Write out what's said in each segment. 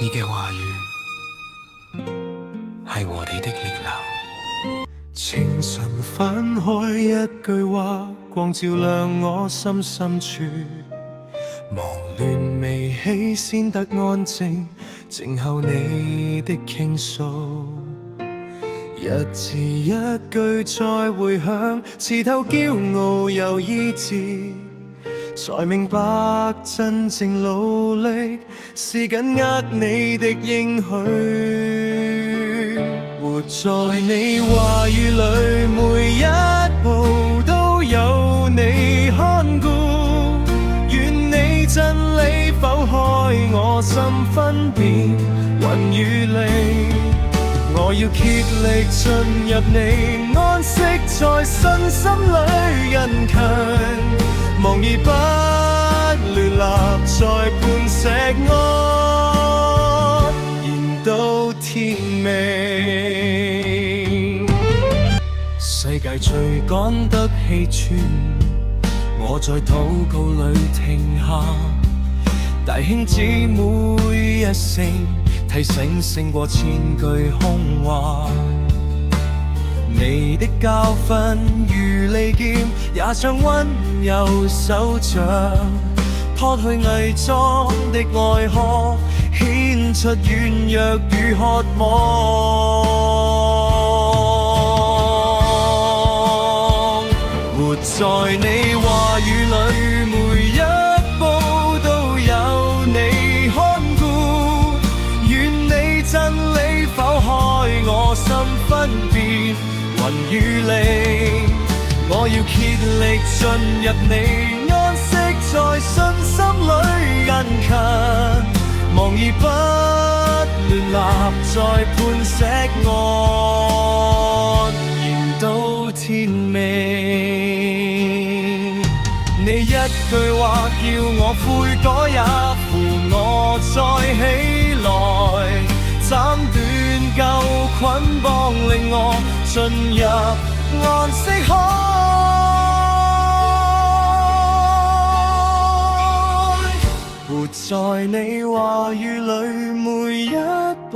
你嘅話語係我哋的力量。清晨翻開一句話，光照亮我心深處。忙亂未起先得安靜，靜候你的傾訴。一字一句再回響，刺透驕傲又醫治，才明白真正努力是緊握你的應許。活在你話語裏，每一步都有你看顧，願你真理剖開我心分辨雲與你。我要竭力進入你，安息在信心裏殷勤，望而不亂立在磐石岸，言到天明。世界最趕得氣喘，我在禱告裏停下，弟兄姊妹一聲提醒勝過千句空話，你的教訓如利劍，也像溫柔手掌，脫去偽裝的外殼，顯出軟弱與渴望。活在你話語裏，每一步都有你看顧，真理剖開我心分辨雲與你。我要竭力進入你，安息在信心裏殷勤，望而不亂立在磐石岸，言到天明。你一句話叫我悔改，也扶我再起來，斬斷舊捆綁，令我進入安息海。活在你話語裏，每一步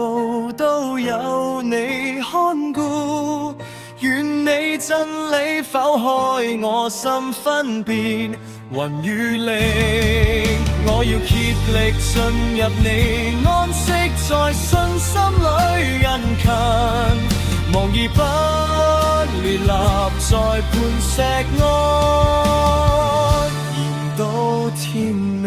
都有你看顧，願你真理剖開我心分辨雲與你。我要竭力進入你，安息在信心裏殷勤，望而不亂立在磐石岸，言到天明。